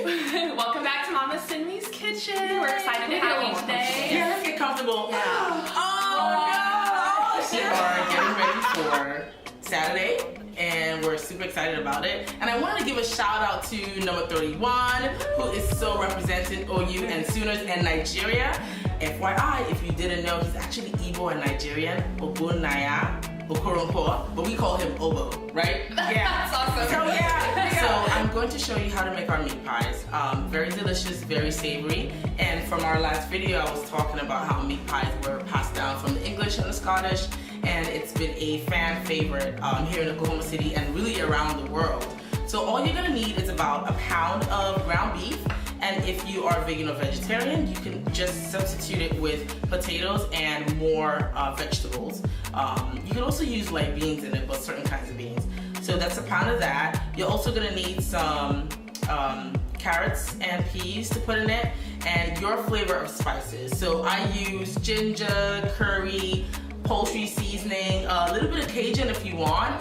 Welcome back to Mama Cindy's kitchen. We're excited to have you today. Yeah, let's get comfortable. Yeah. Oh no! We are getting ready for Saturday, and we're super excited about it. And I wanted to give a shout out to number 31, who is so representing OU and Sooners and Nigeria. FYI, if you didn't know, he's actually Igbo and Nigerian, Ogbonnaya Okoronkwo, but we call him Obo, right? Yeah. That's awesome. So yeah. So I'm going to show you how to make our meat pies. Very delicious, very savory. And from our last video, I was talking about how meat pies were passed down from the English and the Scottish, and it's been a fan favorite here in Oklahoma City and really around the world. So all you're gonna need is about a pound of ground beef. And if you are vegan or vegetarian, you can just substitute it with potatoes and more vegetables. You can also use like beans in it, but certain kinds of beans. So that's a pound of that. You're also gonna need some carrots and peas to put in it, and your flavor of spices. So I use ginger, curry, poultry seasoning, a little bit of Cajun if you want,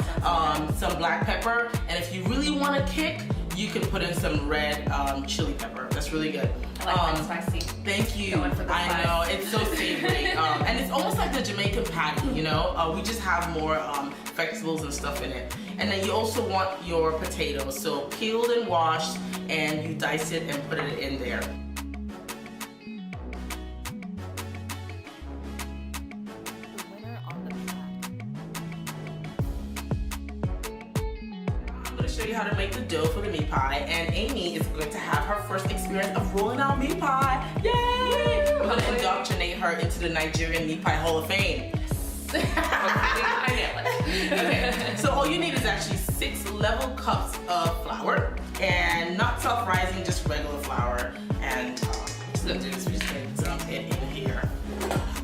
some black pepper, and if you really want to kick, you can put in some red chili pepper. That's really good. I like that spicy. Thank you. Going for the I spice. know, it's so savory. And it's almost like the Jamaican patty, you know? We just have more vegetables and stuff in it. And then you also want your potatoes. So peeled and washed, and you dice it and put it in there. Show you how to make the dough for the meat pie, and Amy is going to have her first experience of rolling out meat pie. Yay! We're going to indoctrinate her into the Nigerian Meat Pie Hall of Fame. I nailed it. Okay, so all you need is actually 6 level cups of flour, and not self-rising, just regular flour. And I'm just going to do this, we're just going to dump it in here.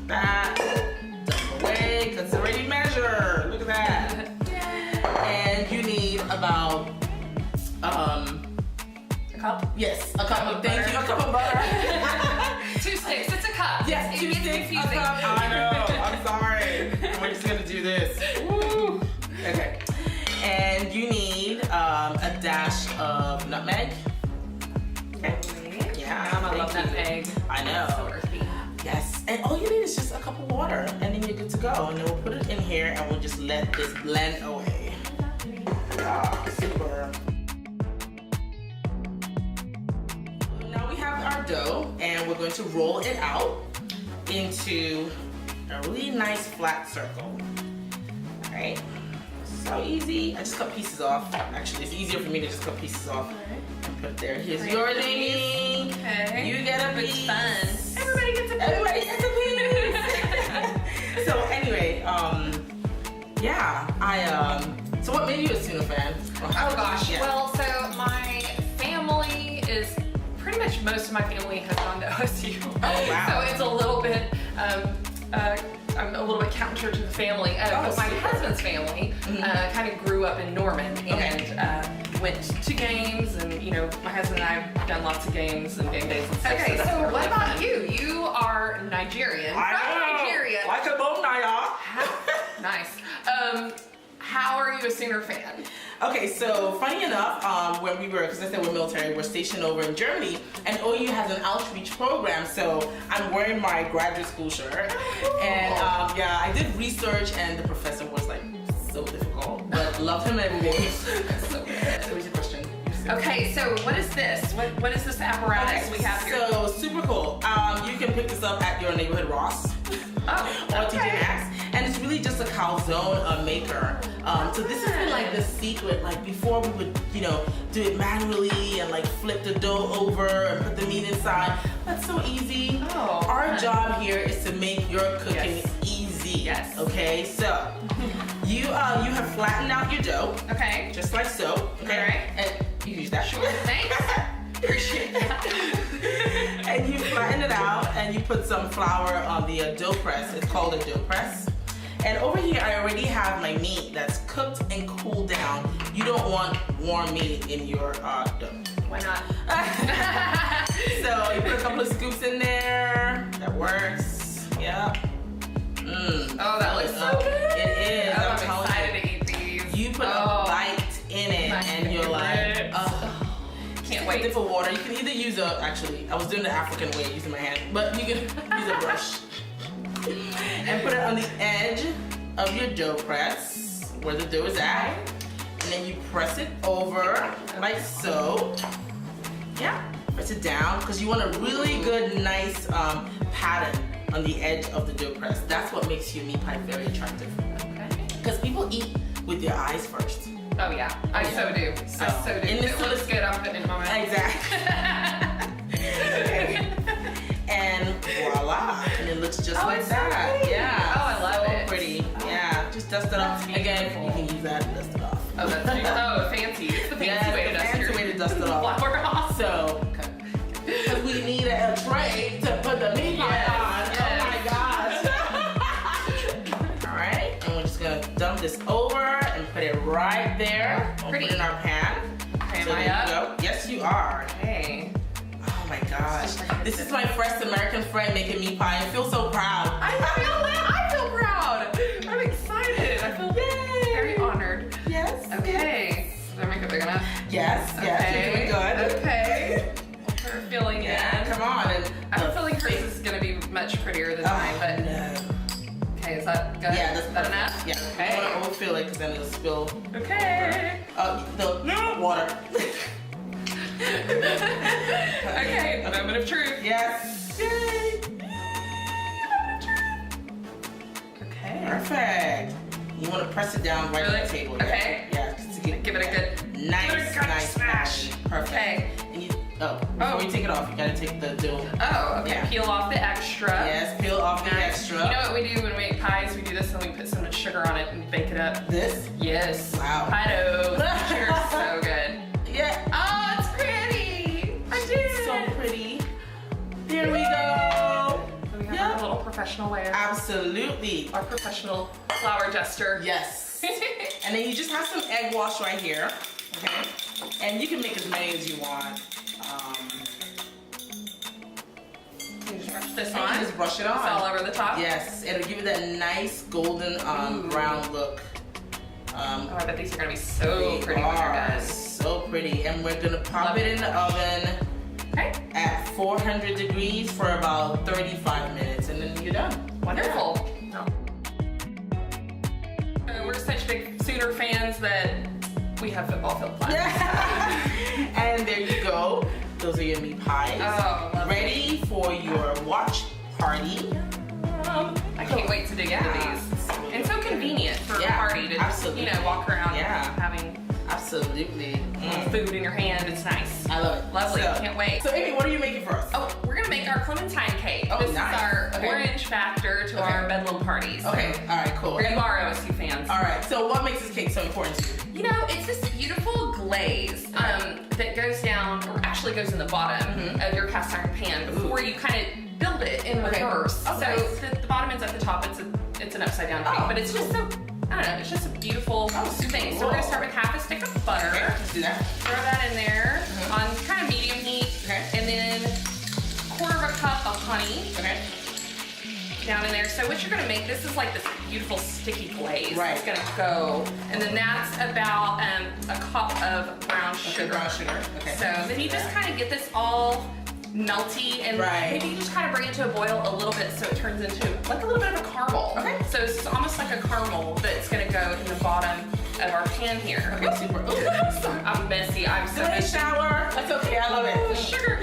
That, dump away, because it's already measured. Look at that. And you need about A cup? yes, a cup of thank you, a cup of butter. 2 sticks. It's a cup. Yes, It 2 gets sticks, a confusing. cup. I know, I'm sorry. We're just gonna do this. Woo. Okay. And you need a dash of nutmeg. Okay. Yeah, I love thank you. nutmeg. I know. So earthy. Yes, and all you need is just a cup of water, and then you're good to go. And then we'll put it in here, and we'll just let this blend away. Super. Now we have our dough, and we're going to roll it out into a really nice flat circle. All right, so easy. I just cut pieces off. Actually, it's easier for me to just cut pieces off and put it there. Here's your thing. Okay. You get a piece. It's fun. Everybody gets a piece. Everybody gets a piece. So anyway, yeah, so what made you a Sooner fan? Oh gosh. Yeah. Well, so my family is pretty much most of my family has gone to OSU. Oh, wow. So it's a little bit I'm a little bit counter to the family. But my husband's family kind of grew up in Norman and went to games, and you know, my husband and I have done lots of games and game days and stuff. Okay, that's so really what about fun. you? You are Nigerian. I From know. Nigeria. Like a bone y'all. Nice. How are you a Sooner fan? Okay, so funny enough, when we were, because I said we're military, we're stationed over in Germany, and OU has an outreach program, so I'm wearing my graduate school shirt. And yeah, I did research, and the professor was like, so difficult, but loved him anyway. So good. So what's your question? Okay, so what is this? What is this apparatus we have here? So super cool. You can pick this up at your neighborhood Ross or TJ Maxx, and it's really just a calzone maker. So this has been like the secret. Like before, we would do it manually and like flip the dough over and put the meat inside. That's so easy. Oh, Our job here is to make your cooking easy. Yes. Okay. So you have flattened out your dough. Okay. Just like so. Okay. All right. And you use that. Sure, thanks. Appreciate that. And you flatten it out, and you put some flour on the dough press. It's called a dough press. And over here, I already have my meat that's cooked and cooled down. You don't want warm meat in your dough. Why not? So you put a couple of scoops in there. That works. Yeah. Oh, that looks so good. It is. Oh, I'm I'm telling excited to eat these. you. You put a bite in it, My and you're like, favorite. oh. Can't wait. dip of water. You can either use actually, I was doing the African way, using my hand, but you can use a brush. And put it on the edge of your dough press, where the dough is at. And then you press it over, like so. Yeah, press it down, because you want a really good, nice pattern on the edge of the dough press. That's what makes your meat pie very attractive. Okay. Because people eat with their eyes first. Oh yeah, I so do. So, I so do. and If this it looks is- good, I'm putting it in my mouth. Exactly. Okay. And voila, and it looks just Oh, like it's so that. pretty. Yeah. Oh, I love so it. pretty. Yeah. Just dust it off. That's Again, beautiful. you can use that and dust it off. Oh, that's fancy. It's the fancy Yeah, way to the dust fancy your way to dust it off. flour off. So, because we need a tray to put the meat pie Yes, on. yes. Oh my gosh. All right, and we're just gonna dump this over and put it right there. We'll Pretty. put it in our pan. Okay, So am I there up? you go. Yes, you are. Okay. Oh my gosh. This is my first American friend making meat pie. I feel so proud. I feel proud. I'm excited. I feel very honored. Yes. Okay. Did I make it big enough? Yes, yes, you're doing good. Okay. We're filling Yeah, in. come on. And I have a feeling hers is going to be much prettier than mine, but no. okay, is that good? Yeah, that's is that perfect. enough? Yeah. Okay. You want to overfill it because then it'll spill Okay. the water. Okay, moment of truth. Yes. Yay. Okay. Perfect. You want to press it down right on Really? the table. Okay. Yeah. Just to Give it a good nice, give it a good nice smash. pattern. Perfect. Okay. And you, before you take it off, you gotta take the dough. Oh, okay. Yeah. Peel off the extra. Yes, peel off the Nice. extra. You know what we do when we make pies? We do this and we put so much sugar on it and bake it up. This? Yes. Wow. Pie dough. Sugar's so good. Yeah. Oh, it's pretty. I did it. So pretty. There we go. So we have Yeah. our little professional layer. Absolutely. Our professional flour duster. Yes. And then you just have some egg wash right here. Okay. And you can make as many as you want. You just brush this And on. you just brush it It's all on. over the top. Yes, it'll give you that nice golden brown look. Oh, I bet these are gonna be so They pretty when they're are done. so pretty. And we're gonna pop Love it it. in the oven Okay. at 400 degrees for about 35 minutes, and then you're done. Wonderful. We're such big Sooner fans that we have football field plans. And there you go. Those are your meat pies. Oh, lovely. Ready for your watch party. I can't wait to dig into these. And so convenient for a Yeah, party to just, absolutely. walk around Yeah. having Absolutely. food in your hand. It's nice. I love it. Lovely. So, Can't wait. So Amy, what are you making for us? Oh, we're gonna make our clementine cake. Oh, this nice. is our Okay. orange factor to Okay. our bedlam parties. Okay, all right, cool. We're gonna borrow us, you fans. All right, so what makes this cake so important to you? You know, it's this beautiful glaze that goes down, or actually goes in the bottom of your cast iron pan before you kind of build it in Okay. reverse. Oh, so nice. the bottom ends at the top. It's an upside down cake, Oh, but it's just so, I don't know, it's just a beautiful super thing. So we're gonna cool. start with half a stick of butter. Okay, let's do that. Throw that in there on kind of medium heat, Okay. and then quarter of a cup of honey Okay. down in there. So what you're gonna make, this is like this beautiful sticky glaze. Right. It's gonna go, and then that's about a cup of brown sugar. Brown sugar. Okay. So then you just kind of get this all melty, and Right. maybe you just kind of bring it to a boil a little bit so it turns into like a little bit of a caramel. Okay. So it's almost like a caramel that's gonna go in the bottom of our pan here. Okay, super. Ooh. I'm messy. I'm so Good messy. shower. That's okay. I love Oh, it. sugar.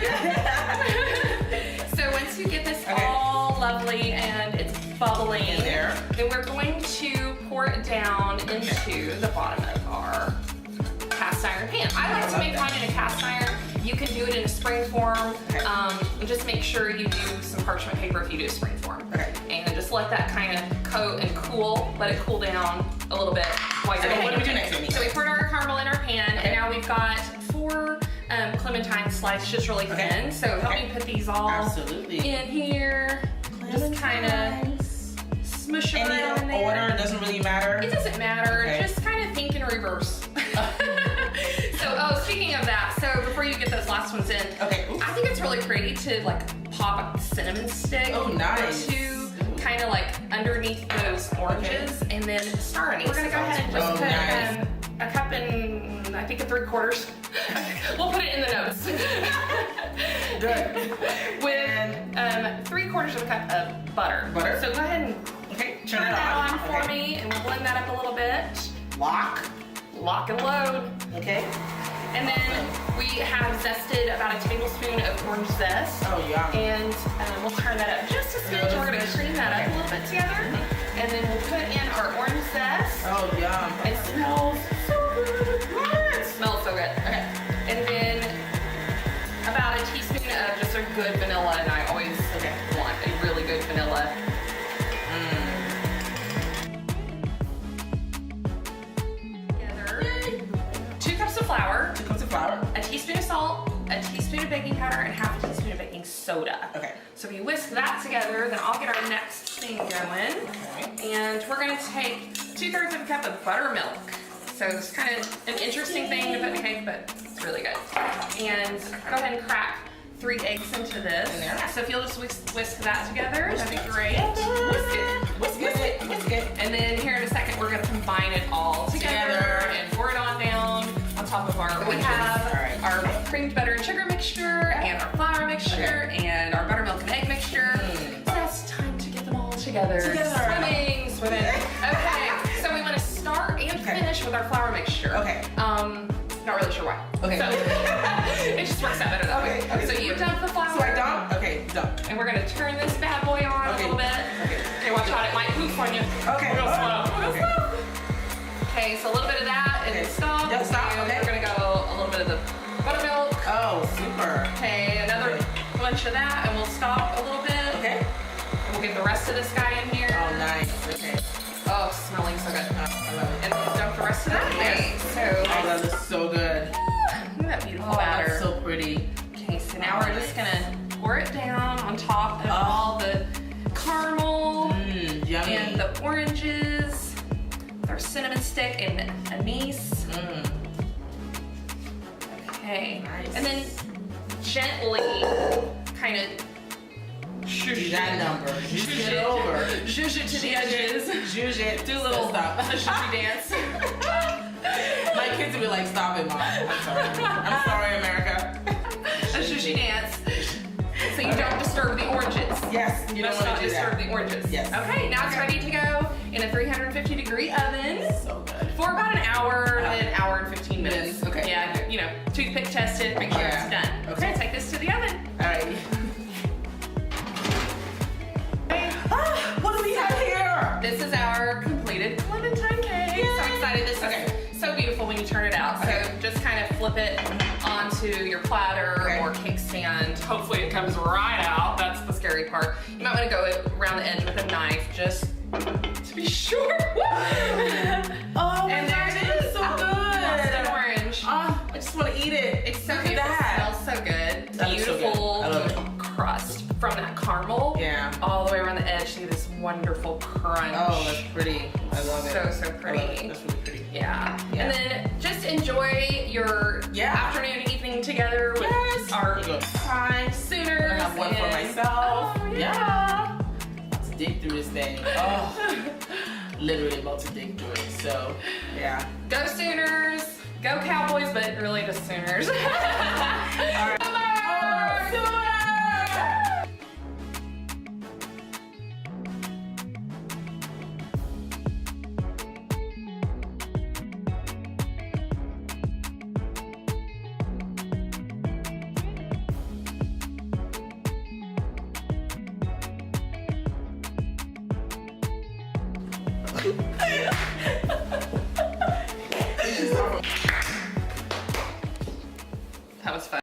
So once you get this Okay. all lovely and it's bubbling In there. then we're going to pour it down into the bottom of our cast iron pan. I like to love make that. mine in a cast iron. You can do it in a spring form. Okay. And just make sure you do some parchment paper if you do a spring form. Okay. And just let that kind of coat and cool. Let it cool down a little bit while you're So what do we do hanging. next, Amy? So we poured our caramel in our pan, Okay. and now we've got 4 clementine sliced just really Okay. thin. So help Okay. me put these all Absolutely. in here. Just kind of smush them around in Any there. order doesn't really matter. It doesn't matter. Okay. Just kind of think in reverse. So, speaking of that, so before you get those last ones in, Okay. Ooh. I think it's really pretty to like pop a cinnamon stick Oh, nice. or 2 kind of like underneath those oranges, and then star anise. We're gonna go ahead and just Oh, put nice. a cup and I think 3/4. We'll put it in the notes. Good. With 3/4 of a cup of butter. Butter. So go ahead and Okay, turn that on for me, and we'll blend that up a little bit. Lock. Lock and load. Okay. And then we have zested about a tablespoon of orange zest. Oh, yum. And we'll turn that up just a smidge. We're going to cream that up a little bit together. And then we'll put in our orange zest. Oh, yum. It smells so good. It smells so good. Okay. And then about a teaspoon of just a good vanilla. And I always want a really good vanilla. Together. 2 cups of flour. 2 cups of flour. A teaspoon of salt, a teaspoon of baking powder, and half a teaspoon of baking soda. Okay. So if you whisk that together, then I'll get our next thing going. Okay. And we're gonna take 2/3 of a cup of buttermilk. So it's kind of an interesting thing to put in a cake, but it's really good. And go ahead and crack 3 eggs into this. In there. So if you'll just whisk that together, that'd be great. Whisk it. Whisk it. Whisk it. And then here in a second, we're gonna combine it all together and pour it on down on top of our, we have our creamed butter and sugar mixture and our flour mixture and our buttermilk and egg mixture. So it's time to get them all together. Swimming. Okay, so we want to start and finish with our flour mixture. Okay. Not really sure why. Okay. So, it just works out better that way. Okay, So you dump the flour. So I dump? Okay, dump. And we're gonna turn this bad boy on a little bit. Okay, watch out, it might poof on you. Okay. Real slow. Real Okay. slow. Okay, so a little bit of that and stop. Yep, stop. And Okay. we're gonna go a little bit of the buttermilk. Oh, super. Okay, another bunch of that, and we'll stop a little bit. Okay. And we'll get the rest of this guy in here. Oh, nice. Okay. Oh, it's smelling so good. I love it. And then dump the rest of that. Okay, so Oh, that looks so good. look at that beautiful Oh, batter. that's so pretty. Okay, so now we're just gonna pour it down on top of all the caramel Yummy. and the oranges, with our cinnamon stick and anise. Okay, Nice. and then gently kind of Do that number. Zhuzh it over. Zhuzh it to the edges. Zhuzh it. Do a little Stop. zhuzhy dance. My kids will be like, stop it, Mom. I'm sorry. I'm sorry, America. A zhuzhy dance. So you don't disturb the oranges. Yes, you don't Let's want not to do disturb that. the oranges. Yes. Okay, now it's ready to go in a 350-degree oven So good. for about an hour, an hour and 15 minutes. Okay. Yeah, you know, toothpick test it, make sure it's done. Okay. So take this to the oven. All right. What do we have here? This is our completed clementine cake. So excited. This is so beautiful when you turn it out. So just kind of flip it onto your platter or cake stand. Hopefully it comes right out. That's the scary part. You might want to go around the edge with a knife just to be sure. Oh, And there it is. So good. Lost in orange. Oh, I just want to eat it. It's so Look at beautiful. that. It smells so good. That looks so good. Beautiful I love it. crust from that caramel. Yeah. All the way around the edge. See this wonderful crunch. Oh, that's pretty. I love it. So pretty. I love it. That's really pretty. Yeah. Yeah. And then just enjoy your afternoon and evening together with our Time. Sooners. I have one for myself. Oh, yeah. Let's dig through this thing. Oh, literally about to dig through it. So, yeah. Go Sooners. Go Cowboys, but really just Sooners. All right. This is